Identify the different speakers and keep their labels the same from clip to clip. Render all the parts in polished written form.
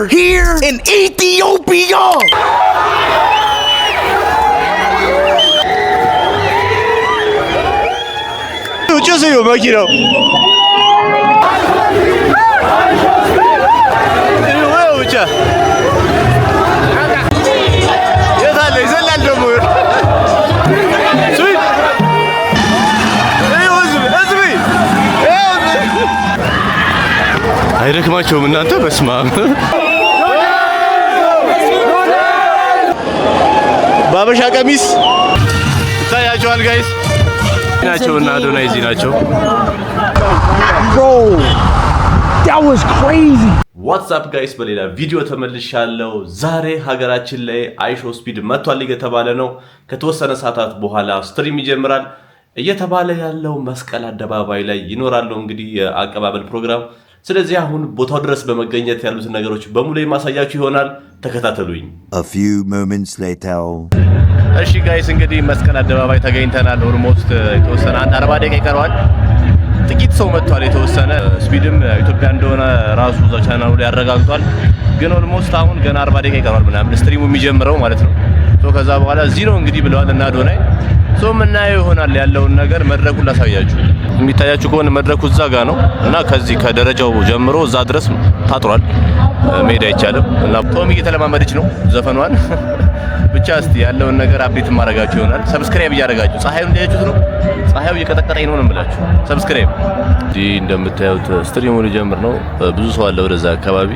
Speaker 1: are here in Ethiopia.
Speaker 2: 就是有没有记得？我也不记得。也太累，真难得没有。所以，我是没，አይደክማቸውም እናንተ በስመ አብ ባበሻ ቀሚስ ታያቸዋል ጋይስ ናቸውና አዶናይ እዚህ ናቸው
Speaker 1: Bro, that was crazy.
Speaker 3: ዋትስአፕ ጋይስ በሌላ ቪዲዮ ተመልሻለሁ። ዛሬ ሀገራችን ላይ አይሾ ስፒድ መጥቷል እየተባለ ነው። ከተወሰነ ሰዓታት በኋላ ስትሪም ይጀምራል እየተባለ ያለው መስቀል አደባባይ ላይ ይኖራል እንግዲህ የአቀባበል ፕሮግራም። ስለዚህ አሁን ቦታው ድረስ በመገኘት ያሉትን ነገሮች በሙሉ የማሳያችሁ ይሆናል። ተከታተሉኝ።
Speaker 4: A few moments later.
Speaker 2: እሺ ጋይስ እንግዲህ መስቀል አደባባይ ተገኝተናል። ኦልሞስት የተወሰነ 40 ደቂቃ ይቀረዋል። ጥቂት ሰው መጥቷል። የተወሰነ ስፒድም ኢትዮጵያ እንደሆነ ራሱ እዛው ቻናሉ ላይ ያረጋግጧል። ግን ኦልሞስት አሁን ገና 40 ደቂቃ ይቀረዋል ምናምን ስትሪሙ የሚጀምረው ማለት ነው። ከዛ በኋላ እዚህ ነው እንግዲህ ብለዋል እና አዶናይ ምናየው ይሆናል ያለውን ነገር መድረኩን ላሳያችሁ። የሚታያችሁ ከሆነ መድረኩ እዛ ጋር ነው እና ከዚህ ከደረጃው ጀምሮ እዛ ድረስ ታጥሯል። መሄድ አይቻልም እና ቶም እየተለማመደች ነው ዘፈኗን። ብቻ እስቲ ያለውን ነገር አፕዴት ማድረጋችሁ ይሆናል። ሰብስክራይብ እያደረጋችሁ ፀሐዩን እንዳያችሁት ነው። ፀሐዩ እየቀጠቀጠኝ ነው እንምላችሁ። ሰብስክራይብ እንደምታዩት ስትሪሙ ሊጀምር ነው። ብዙ ሰው አለ ወደዛ አካባቢ።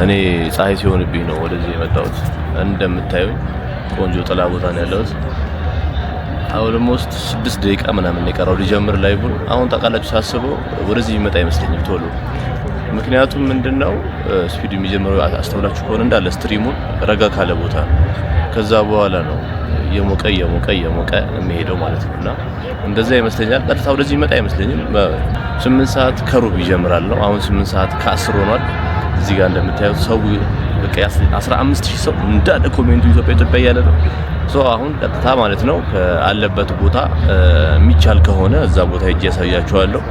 Speaker 2: እኔ ፀሐይ ሲሆንብኝ ነው ወደዚህ የመጣሁት። እንደምታዩት ቆንጆ ጥላ ቦታ ነው ያለሁት። ኦልሞስት 6 ደቂቃ ምናምን የቀረው ሊጀምር ላይቡን። አሁን ታውቃላችሁ ሳስበው ወደዚህ ይመጣ አይመስለኝም ቶሎ። ምክንያቱም ምንድነው ስፒድ የሚጀምረው አስተውላችሁ ከሆነ እንዳለ ስትሪሙን ረጋ ካለ ቦታ ከዛ በኋላ ነው የሞቀ የሚሄደው ማለት ነውና እንደዛ ይመስለኛል። ቀጥታ ወደዚህ ይመጣ አይመስለኝም። 8 ሰዓት ከሩብ ይጀምራል ነው። አሁን 8 ሰዓት ከ10 ሆኗል። እዚህ ጋር እንደምታዩት ሰው በቃ 15000 ሰው እንዳለ ኮሜንቱ ኢትዮጵያ ያለ ነው። አሁን ቀጥታ ማለት ነው ከአለበት ቦታ የሚቻል ከሆነ እዛ ቦታ ሄጄ ያሳያችኋለሁ።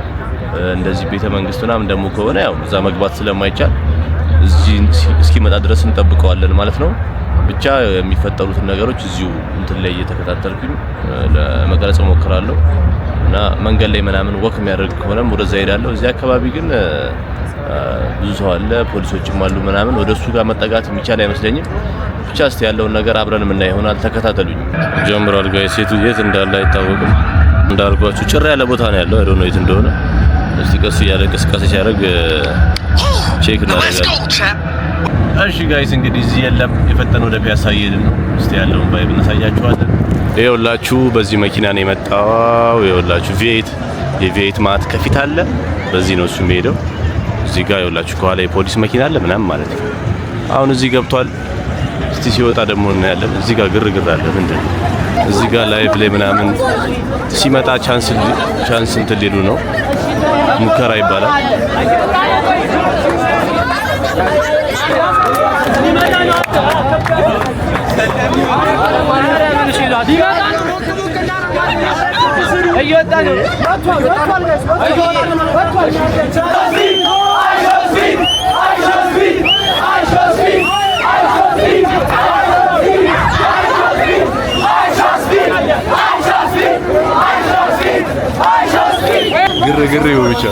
Speaker 2: እንደዚህ ቤተ መንግስት ምናምን ደግሞ ከሆነ ያው እዛ መግባት ስለማይቻል እዚህ እስኪመጣ ድረስ እንጠብቀዋለን ማለት ነው። ብቻ የሚፈጠሩትን ነገሮች እዚሁ እንትን ላይ እየተከታተልኩኝ ለመቀረጽ ሞክራለሁ እና መንገድ ላይ ምናምን ወክ የሚያደርግ ከሆነም ወደዛ ሄዳለሁ። እዚህ አካባቢ ግን ብዙ ሰው አለ፣ ፖሊሶችም አሉ ምናምን። ወደሱ ጋር መጠጋት የሚቻል አይመስለኝም። ብቻ እስቲ ያለውን ነገር አብረን የምናይ ይሆናል። ተከታተሉኝ። ጀምሯል ጋይስ። የት እንዳለ አይታወቅም። እንዳልኳችሁ ጭራ ያለ ቦታ ነው ያለው። አይዶንት ኖ የት እንደሆነ። እስቲ ቀስ እያለ እንቅስቃሴ ሲያደርግ ቼክ እናደርጋለን። እሺ ጋይስ እንግዲህ እዚህ የለም። የፈጠነ ወደ ፒያሳ እየሄድን ነው። እስቲ ያለውን ቫይብ እናሳያችኋለን። ይኸውላችሁ በዚህ መኪና ነው የመጣው። ይኸውላችሁ የቪኤት ማት ከፊት አለ። በዚህ ነው እሱ የሚሄደው። እዚህ ጋር ይኸውላችሁ ከኋላ የፖሊስ መኪና አለ ምናምን ማለት ነው። አሁን እዚህ ገብቷል። እስቲ ሲወጣ ደግሞ እናያለን። እዚህ ጋር ግርግር አለ። ምንድን ነው እዚህ ጋር ላይቭ ላይ ምናምን ሲመጣ ቻንስ እንትን ሊሉ ነው። ሙከራ ይባላል። ግርግር ብቻ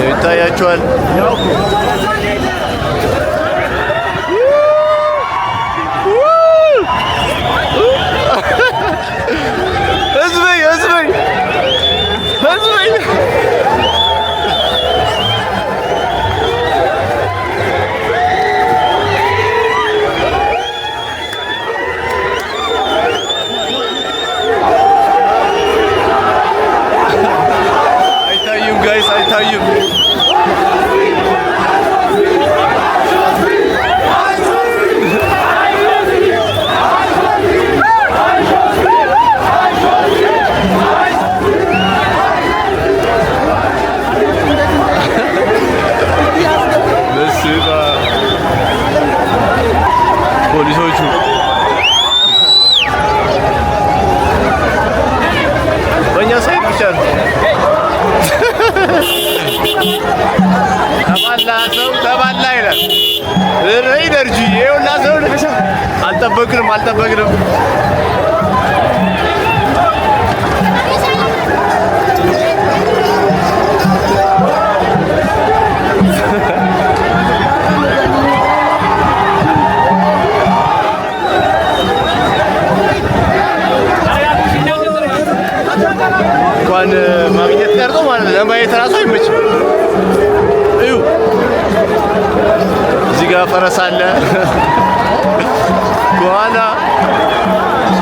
Speaker 2: ይታያችኋል። አይታዩም ጋይስ አይታዩም። ኢነርጂ ይኸውና ሰው አልጠበቅንም እንኳን ማግኘት ቀርቶ ማለት ነው ለማየት ራሱ አይመችም። እዩ እዚህ ጋር ፈረስ አለ ከኋላ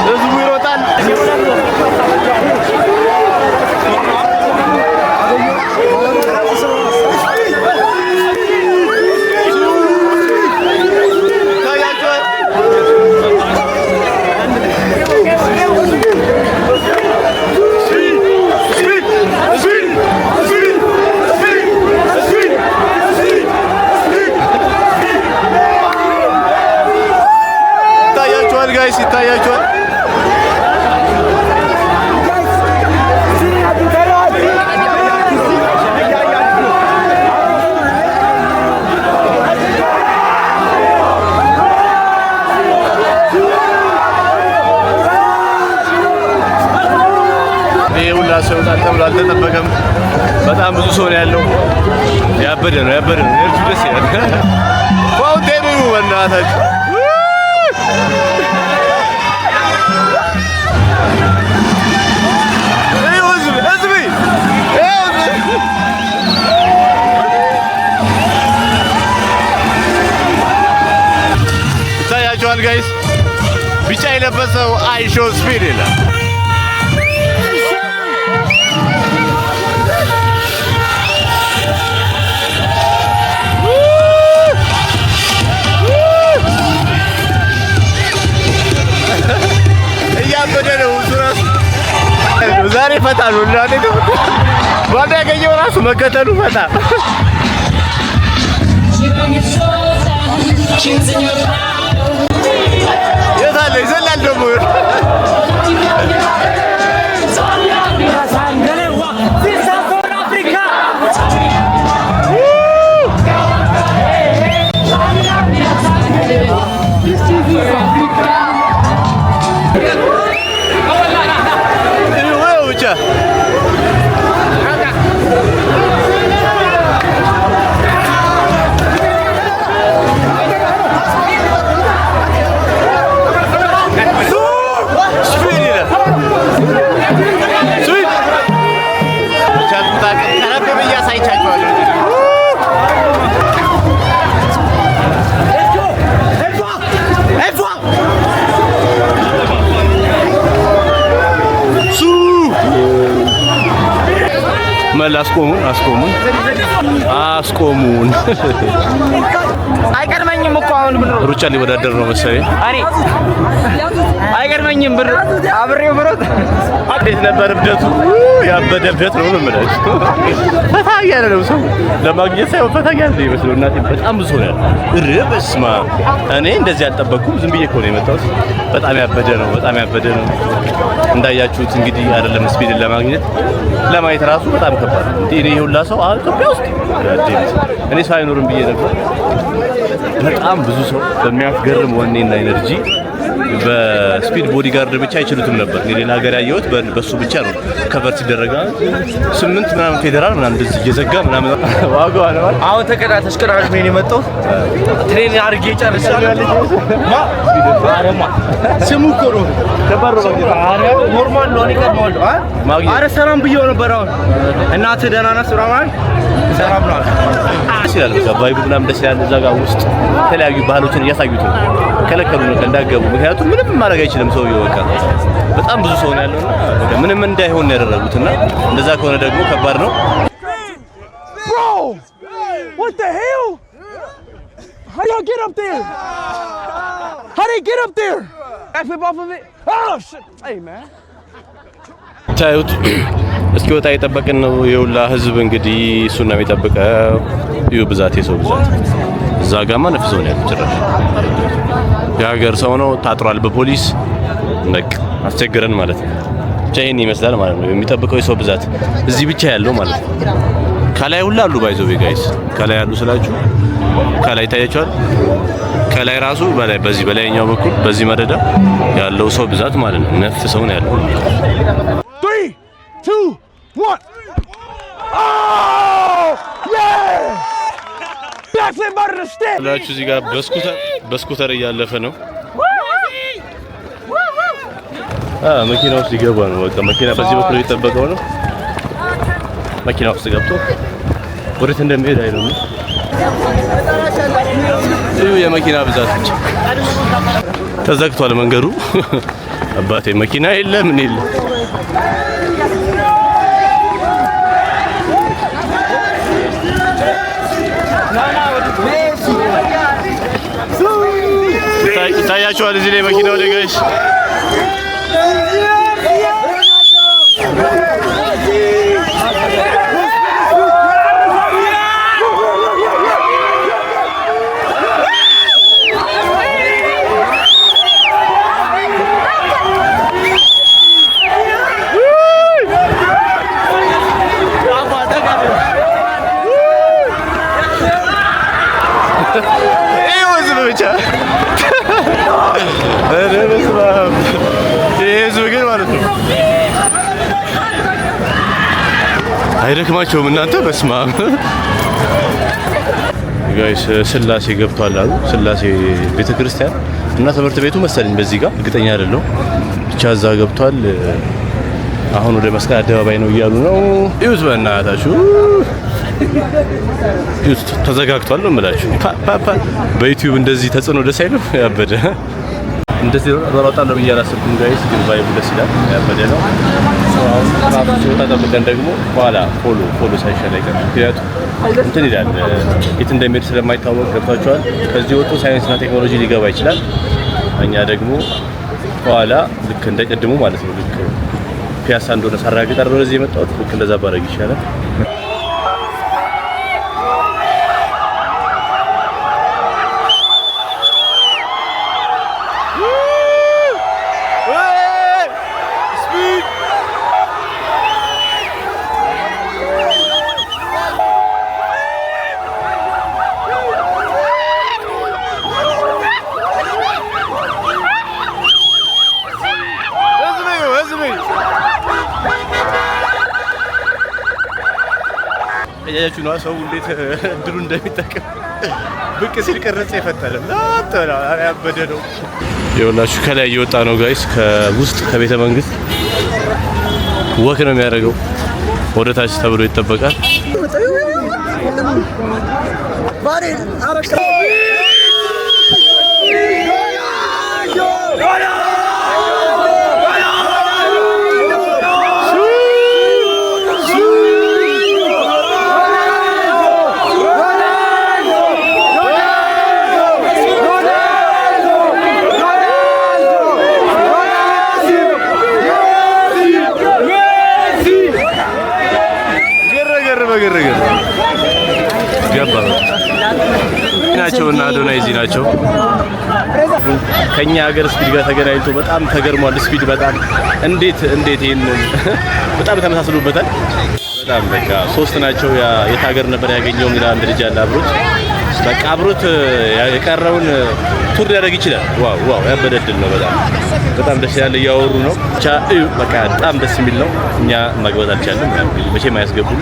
Speaker 2: ህዝቡ ይሮጣል። ጋይስ ይታያችኋል። ይሄ ሁላ ሰው ይወጣል ተብሎ አልተጠበቀም። በጣም ብዙ ሰው ነው ያለው። ያበደ ነው። ደስ ይላል። ፋውንቴኑ በእናታችሁ ይታያችኋል ጋይስ። ቢጫ የለበሰው አይሾ ስፒድ ይላል። እያበደ ነው ሱራስ ዛሬ ፈታ ነው እናቴ ነው ባዳ ያገኘው ራሱ መከተሉ ፈታ የታለ ይዘላል ደግሞ አስቆሙን
Speaker 1: አይቀድመኝም እኮ አሁን ብር
Speaker 2: ሩጫ ሊወዳደር ነው መሰለኝ።
Speaker 1: እኔ አይቀድመኝም ብር አብሬው ብሮት
Speaker 2: እንዴት ነበር እብደቱ? ያበደ እብደት ነው የምላችሁ። ፈታ ያለ ነው ሰው ለማግኘት ሳይሆን ፈታ ያለ ነው ይመስለው። እናቴ በጣም ብዙ ነው ያለው። በስመ አብ እኔ እንደዚህ አልጠበቅኩም። ዝም ብዬ እኮ ነው የመጣሁት። በጣም ያበደ ነው። እንዳያችሁት እንግዲህ አይደለም ስፒድን ለማግኘት ለማየት ራሱ በጣም ከባድ ነው። እንዴ እኔ ሁላ ሰው ኢትዮጵያ ውስጥ እኔ ሰው አይኖርም ብዬ ነበር። በጣም ብዙ ሰው በሚያስገርም ወኔና ኢነርጂ በስፒድ ቦዲጋርድ ብቻ አይችሉትም ነበር። ሌላ ሀገር ያየሁት በሱ ብቻ ነው ከቨር ሲደረጋ 8 ምናምን ፌደራል ምናምን እንደዚህ እየዘጋ ምናምን ዋጋው አለ።
Speaker 1: አሁን ተሽከራሪ ነው የመጣው። ትሬን አድርጌ ጨርሻለሁ። ስሙ እኮ ነው ተባሮ ኖርማል ነው። እኔ ቀድመዋለሁ። አረ ሰላም ብዬው ነበር። አሁን እናትህ ደህና ናት? ሰላም ነው።
Speaker 2: ይችላል ቫይቡ ምናምን ደስ ይላል። እዛ ጋር ውስጥ የተለያዩ ባህሎችን እያሳዩት ነው። ከለከሉ ነው እንዳገቡ። ምክንያቱም ምንም ማድረግ አይችልም ሰውዬው። በቃ በጣም ብዙ ሰው ነው ያለውና ምንም እንዳይሆን ነው ያደረጉትና እንደዛ ከሆነ ደግሞ ከባድ ነው።
Speaker 1: Bro, what the hell? How y'all get up there? How they get up there? I flip off of it? Oh shit! Hey man.
Speaker 2: ታዩት እስኪወጣ የጠበቅን ነው የሁላ ህዝብ እንግዲህ እሱን ነው የሚጠብቀው። ይኸው ብዛት የሰው ብዛት እዛ ጋማ ነፍሶ ነው ያለው። ጭራሽ የሀገር ሰው ነው ታጥሯል በፖሊስ በቃ አስቸገረን ማለት ነው። ብቻ ይሄን ይመስላል ማለት ነው የሚጠብቀው የሰው ብዛት እዚህ ብቻ ያለው ማለት ነው። ከላይ ሁላ አሉ ባይዘው ጋይስ ከላይ ያሉ ስላችሁ ከላይ ታያችኋል። ከላይ ራሱ በዚህ በላይኛው በኩል በዚህ መደዳ ያለው ሰው ብዛት ማለት ነው 9 ሰው ነው ያለው።
Speaker 1: 3 2 1 Oh! Yeah! Backflip out of the stick.
Speaker 2: ላችሁ እዚህ ጋር በስኩተር እያለፈ ነው። መኪና ውስጥ ሊገባ ነው። በቃ መኪና በዚህ በኩል እየጠበቀው ነው። መኪና ውስጥ ገብቶ ወዴት እንደሚሄድ አይደለም። የመኪና ብዛት ብቻ ተዘግቷል መንገዱ። አባቴ መኪና የለ ምን የለ። ይታያችኋል እዚህ ላይ መኪናው ላይ ጋይስ አይደክማቸውም እናንተ በስማ ጋይስ ስላሴ ገብቷል አሉ። ስላሴ ቤተክርስቲያን እና ትምህርት ቤቱ መሰለኝ በዚህ ጋር እርግጠኛ አይደለሁ። ብቻ እዛ ገብቷል። አሁን ወደ መስቀል አደባባይ ነው እያሉ ነው። ይውዝ በእናታችሁ ይውዝ ተዘጋግቷል ነው የምላችሁ። በዩቲዩብ እንደዚህ ተጽዕኖ ደስ አይልም? ያበደ እንደዚህ አወጣለሁ ብዬ አላሰብኩም ጋይስ፣ ግን ቫይቡ ደስ ይላል። ያበደ ነው። ተጠብቀን ደግሞ በኋላ ፎሎ ሳይሻል አይቀርም። ምክንያቱም እንትን ይላል የት እንደሚሄድ ስለማይታወቅ ገብቷቸዋል። ከዚህ ወጥቶ ሳይንስና ቴክኖሎጂ ሊገባ ይችላል። እኛ ደግሞ በኋላ ልክ እንደቀድሙ ማለት ነው ልክ ፒያሳ እንደሆነ ሳራግጥ አይደል ወደዚህ የመጣሁት ልክ እንደዛ ባረግ ይሻላል። ያያችሁ ነው ሰው እንዴት ድሩ እንደሚጠቀም ብቅ ሲል ቀረጽ ይፈታል። ያበደ ነው። ይኸውላችሁ ከላይ እየወጣ ነው ጋይስ። ከውስጥ ከቤተ መንግስት ወክ ነው የሚያደርገው ወደ ታች ተብሎ ይጠበቃል። ናቸውና አዶናይ እዚህ ናቸው። ከኛ ሀገር ስፒድ ጋር ተገናኝቶ በጣም ተገርሟል። ስፒድ በጣም እንዴት ይሄን በጣም ተመሳስሎበታል። በጣም በቃ ሶስት ናቸው። የት ሀገር ነበር ያገኘው ሚላ አንድ ልጅ አለ አብሮት በቃ አብሮት የቀረውን ቱር ሊያደርግ ይችላል። ዋው ያበደድል ነው። በጣም ደስ ያለ እያወሩ ነው። ብቻ በቃ በጣም ደስ የሚል ነው። እኛ ማግባት አልቻለም መቼም አያስገቡም።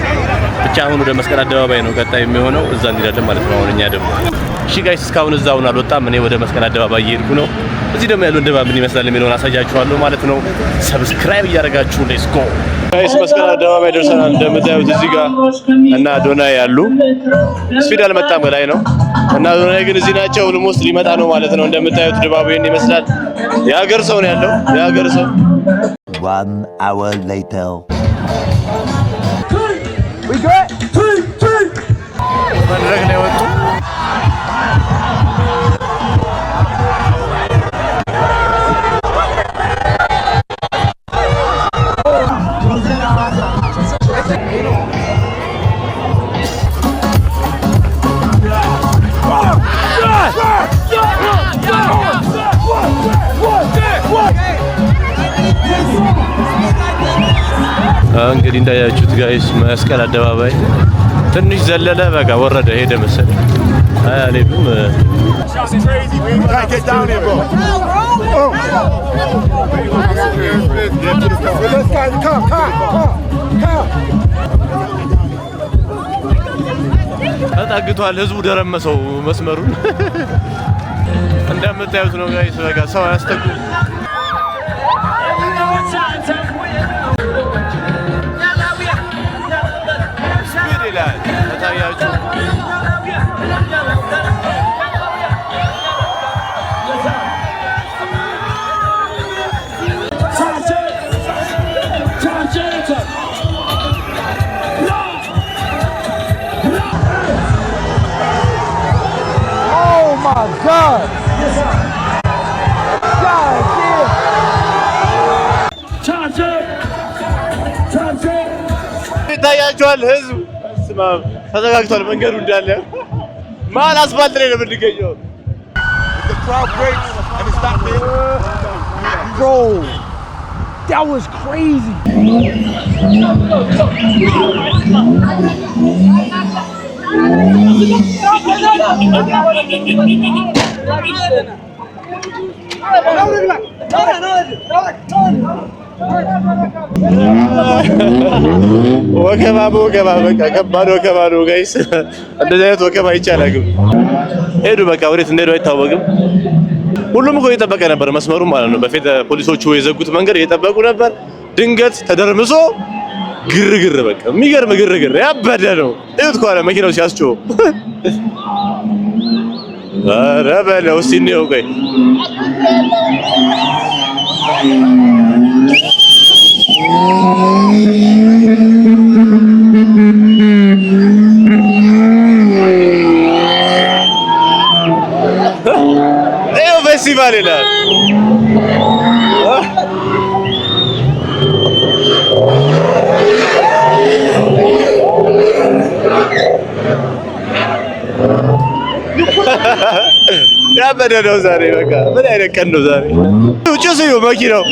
Speaker 2: ብቻ አሁን ወደ መስቀል አደባባይ ነው ቀጣይ የሚሆነው። እዛ እንሄዳለን ማለት ነው። አሁን እኛ ደግሞ እሺ ጋይስ እስካሁን እዛው አልወጣም። እኔ ወደ መስቀል አደባባይ እየሄድኩ ነው። እዚህ ደግሞ ያለው ድባብ ምን ይመስላል የሚለውን አሳያችኋለሁ ማለት ነው። ሰብስክራይብ እያደረጋችሁ ሌትስ ጎ ጋይስ። መስቀል አደባባይ ደርሰናል። እንደምታዩት እዚህ ጋር እና አዶናይ ያሉ ስፒድ አልመጣም ላይ ነው እና አዶናይ ግን እዚህ ናቸው። ኦልሞስት ሊመጣ ነው ማለት ነው። እንደምታዩት ድባቡ ይሄን ይመስላል። የሀገር ሰው ነው ያለው የሀገር ሰው።
Speaker 4: 1 hour later
Speaker 1: We got
Speaker 2: መድረክ ላይ ወጡ። እንግዲህ እንዳያችሁት ጋይስ መስቀል አደባባይ ትንሽ ዘለለ በቃ ወረደ ሄደ መሰለኝ። አያሌም ተጠግቷል። ህዝቡ ደረመሰው መስመሩን እንደምታዩት ነው ጋይስ። በቃ ሰው ያስተጉ ስፒድ ይላል ታያችሁ።
Speaker 1: my God! God damn!
Speaker 2: ይታያችኋል ህዝብ ተዘጋግቷል። መንገዱ እንዳለ መሀል አስፋልት ላይ ነው የምንገኘው።
Speaker 1: Bro, that was crazy.
Speaker 2: ወከባ በወከባ በቃ ከባድ ወከባ ነው ጋይስ። እንደዚህ አይነት ወከባ ይቻላል። ሄዱ በቃ ወዴት እንደሄዱ አይታወቅም። ሁሉም እኮ እየጠበቀ ነበር መስመሩ ማለት ነው። በፊት ፖሊሶቹ የዘጉት መንገድ እየጠበቁ ነበር። ድንገት ተደርምሶ ግርግር በቃ የሚገርም ግርግር ያበደ ነው። እዩት ከኋላ መኪናው ሲያስጮህ ኧረ በለው እስኪ እንየው ቆይ ይኸው ፌስቲቫል ይላል። ያበደ ነው ዛሬ በቃ ምን አይነት ቀን ነው ዛሬ? ጭስ እዩ መኪናው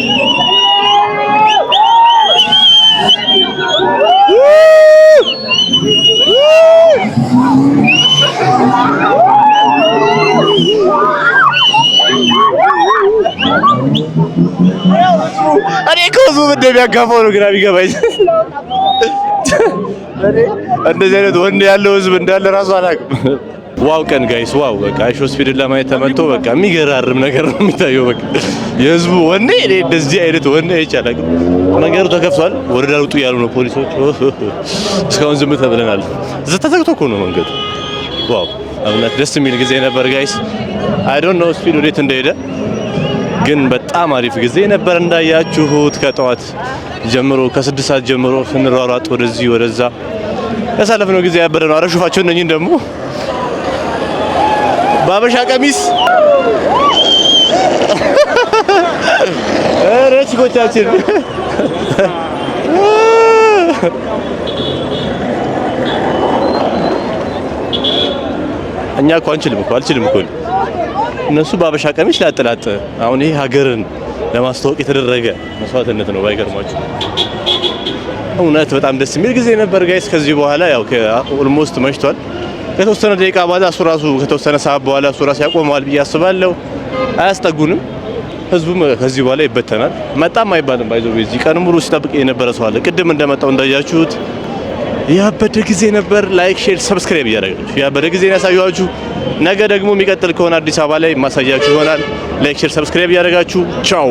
Speaker 2: እኔ እኮ ህዝቡ እንደሚያጋፋው ነው ግራ ቢገባኝ። እንደዚህ አይነት ወንድ ያለው ህዝብ እንዳለ ራሱ አላውቅም። ዋው ቀን ጋይስ ዋው በቃ አይሾ ስፒድን ለማየት ተመቶ በቃ የሚገራርም ነገር ነው የሚታየው። በቃ የህዝቡ ወኔ እኔ እንደዚህ አይነት ወኔ አይቻላል። መንገዱ ተከፍቷል። ወደ ዳር ውጡ እያሉ ነው ፖሊሶች። እስካሁን ዝም ተብለናል። ተዘግቶ እኮ ነው መንገዱ። ዋው እውነት ደስ የሚል ጊዜ ነበር ጋይስ። አይ ዶንት ኖ ስፒድ ወዴት እንደሄደ ግን በጣም አሪፍ ጊዜ ነበር። እንዳያችሁት ከጠዋት ጀምሮ ከ6 ሰዓት ጀምሮ ስንሯሯጥ ወደዚህ ወደዛ ያሳለፍነው ጊዜ ያበረ ነው። አረሹፋቸው እነኚህን ደግሞ ባበሻ ቀሚስ ረችኮቻችን እኛ እኮ አልችልም እኮ እነሱ ባበሻ ቀሚስ ላጥላጥ። አሁን ይሄ ሀገርን ለማስተዋወቅ የተደረገ መስዋዕትነት ነው ባይገርማችሁ። እውነት በጣም ደስ የሚል ጊዜ ነበር ጋይስ። ከዚህ በኋላ ያው ኦልሞስት መሽቷል። ከተወሰነ ደቂቃ በኋላ እሱ ራሱ ከተወሰነ ሰዓት በኋላ እሱ ራሱ ያቆመዋል ብዬ አስባለሁ። አያስጠጉንም። ህዝቡም ከዚህ በኋላ ይበተናል። መጣም አይባልም። ባይዘው እዚህ ቀን ሙሉ ሲጠብቅ የነበረ ሰው አለ። ቅድም እንደመጣው እንዳያችሁት ያበደ ጊዜ ነበር። ላይክ፣ ሼር፣ ሰብስክራይብ እያደረጋችሁ ያበደ ጊዜ ያሳያችሁ። ነገ ደግሞ የሚቀጥል ከሆነ አዲስ አበባ ላይ ማሳያችሁ ይሆናል። ላይክ፣ ሼር፣ ሰብስክራይብ እያደረጋችሁ ቻው።